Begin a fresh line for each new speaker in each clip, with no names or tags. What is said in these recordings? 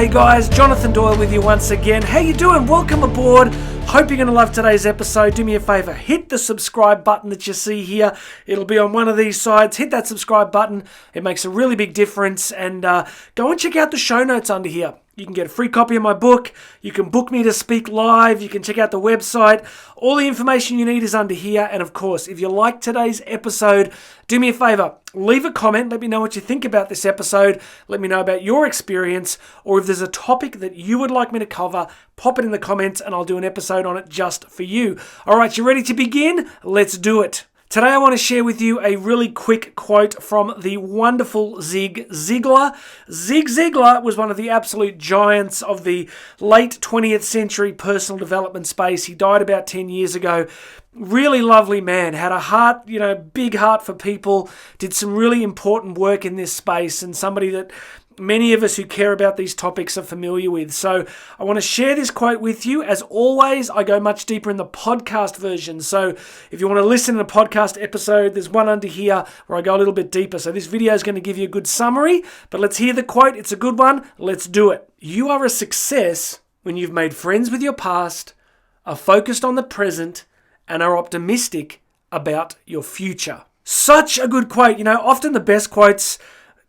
Hey guys, Jonathan Doyle with you once again. How you doing? Welcome aboard. Hope you're going to love today's episode. Do me a favor, hit the subscribe button that you see here. It'll be on one of these sides. Hit that subscribe button. It makes a really big difference. And go and check out the show notes under here. You can get a free copy of my book. You can book me to speak live. You can check out the website. All the information you need is under here. And of course, if you like today's episode, do me a favor. Leave a comment. Let me know what you think about this episode. Let me know about your experience. Or if there's a topic that you would like me to cover, pop it in the comments and I'll do an episode on it just for you. All right, you ready to begin? Let's do it. Today I want to share with you a really quick quote from the wonderful Zig Ziglar. Zig Ziglar was one of the absolute giants of the late 20th century personal development space. He died about 10 years ago. Really lovely man, had a heart, big heart for people, did some really important work in this space, and somebody that many of us who care about these topics are familiar with. So I want to share this quote with you. As always, I go much deeper in the podcast version. So if you want to listen to the podcast episode, there's one under here where I go a little bit deeper. So this video is going to give you a good summary, but let's hear the quote. It's a good one. Let's do it. You are a success when you've made friends with your past, are focused on the present, and are optimistic about your future. Such a good quote. Often the best quotes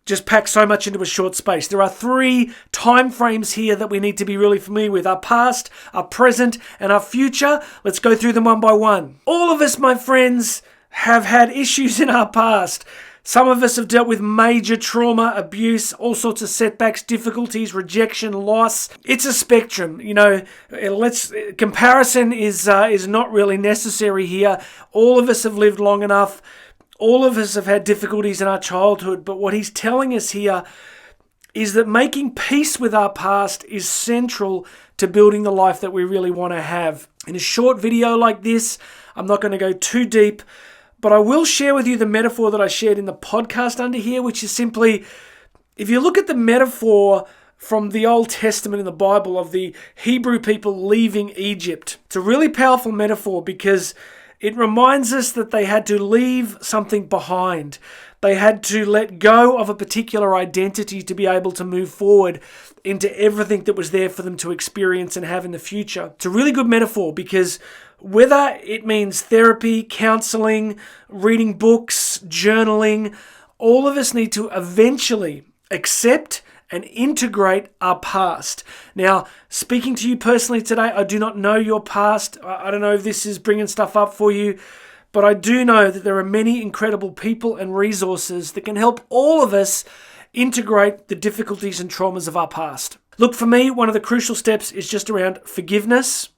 just pack so much into a short space. There are 3 time frames here that we need to be really familiar with. Our past, our present, and our future. Let's go through them one by one. All of us, my friends, have had issues in our past. Some of us have dealt with major trauma, abuse, all sorts of setbacks, difficulties, rejection, loss. It's a spectrum. Comparison is not really necessary here. All of us have lived long enough. All of us have had difficulties in our childhood, but what he's telling us here is that making peace with our past is central to building the life that we really want to have. In a short video like this, I'm not going to go too deep, but I will share with you the metaphor that I shared in the podcast under here, which is simply, if you look at the metaphor from the Old Testament in the Bible of the Hebrew people leaving Egypt, it's a really powerful metaphor because it reminds us that they had to leave something behind. They had to let go of a particular identity to be able to move forward into everything that was there for them to experience and have in the future. It's a really good metaphor because whether it means therapy, counseling, reading books, journaling, all of us need to eventually accept and integrate our past. Now, speaking to you personally today, I do not know your past. I don't know if this is bringing stuff up for you, but I do know that there are many incredible people and resources that can help all of us integrate the difficulties and traumas of our past. Look, for me, one of the crucial steps is just around forgiveness,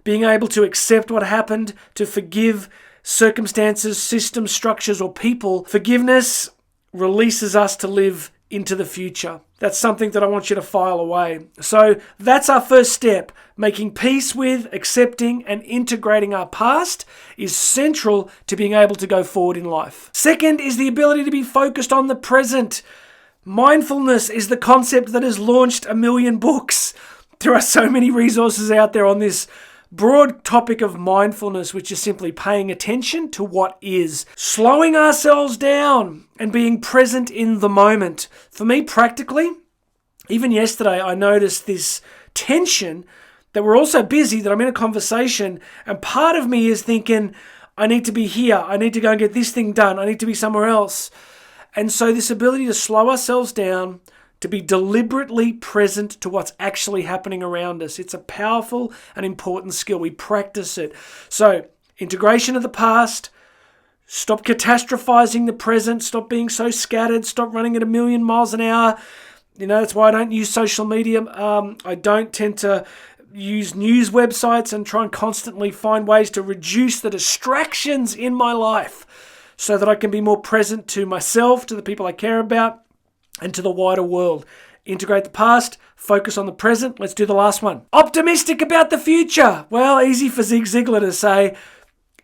being able to accept what happened, to forgive circumstances, systems, structures, or people. Forgiveness releases us to live into the future. That's something that I want you to file away. So that's our first step. Making peace with, accepting, and integrating our past is central to being able to go forward in life. Second is the ability to be focused on the present. Mindfulness is the concept that has launched 1 million books. There are so many resources out there on this broad topic of mindfulness, which is simply paying attention to what is, slowing ourselves down and being present in the moment. For me, practically, even yesterday, I noticed this tension that we're all so busy that I'm in a conversation and part of me is thinking, I need to be here. I need to go and get this thing done. I need to be somewhere else. And so this ability to slow ourselves down, to be deliberately present to what's actually happening around us. It's a powerful and important skill. We practice it. So, integration of the past, stop catastrophizing the present, stop being so scattered, stop running at 1 million miles an hour. That's why I don't use social media. I don't tend to use news websites and try and constantly find ways to reduce the distractions in my life so that I can be more present to myself, to the people I care about, and to the wider world. Integrate the past, focus on the present. Let's do the last one. Optimistic about the future. Well, easy for Zig Ziglar to say.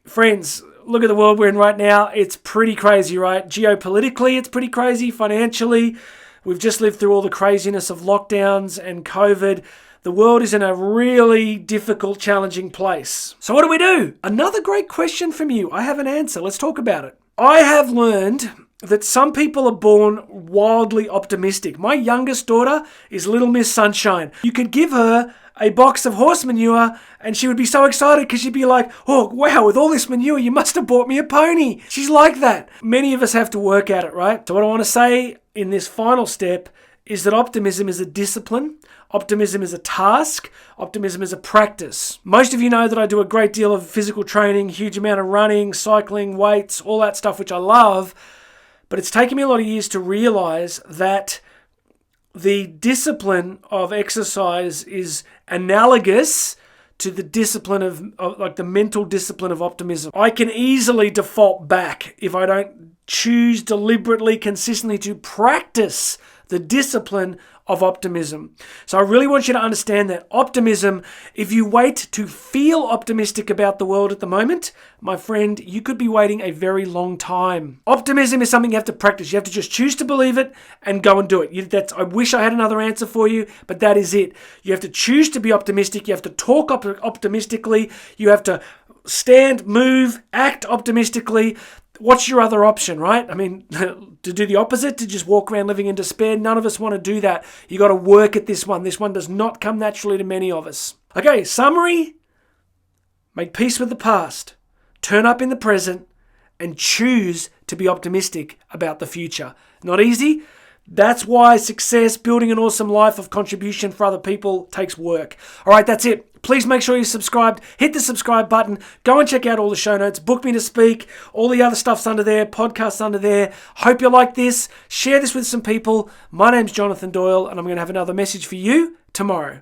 Friends, look at the world we're in right now. It's pretty crazy, right? Geopolitically, it's pretty crazy. Financially, we've just lived through all the craziness of lockdowns and COVID. The world is in a really difficult, challenging place. So what do we do? Another great question from you. I have an answer. Let's talk about it. I have learned that some people are born wildly optimistic. My youngest daughter is Little Miss Sunshine. You could give her a box of horse manure and she would be so excited because she'd be like, oh, wow, with all this manure, you must have bought me a pony. She's like that. Many of us have to work at it, right? So what I want to say in this final step is that optimism is a discipline. Optimism is a task. Optimism is a practice. Most of you know that I do a great deal of physical training, huge amount of running, cycling, weights, all that stuff, which I love. But it's taken me a lot of years to realize that the discipline of exercise is analogous to the discipline of like the mental discipline of optimism. I can easily default back if I don't choose deliberately, consistently to practice the discipline of optimism. So I really want you to understand that optimism, if you wait to feel optimistic about the world at the moment, my friend, you could be waiting a very long time. Optimism is something you have to practice. You have to just choose to believe it and go and do it. I wish I had another answer for you, but that is it. You have to choose to be optimistic. You have to talk optimistically. You have to stand, move, act optimistically. What's your other option, right? I mean, to do the opposite, to just walk around living in despair. None of us want to do that. You got to work at this one. This one does not come naturally to many of us. Okay, summary. Make peace with the past. Turn up in the present and choose to be optimistic about the future. Not easy. That's why success, building an awesome life of contribution for other people takes work. All right, that's it. Please make sure you're subscribed. Hit the subscribe button. Go and check out all the show notes. Book me to speak. All the other stuff's under there. Podcasts under there. Hope you like this. Share this with some people. My name's Jonathan Doyle, and I'm going to have another message for you tomorrow.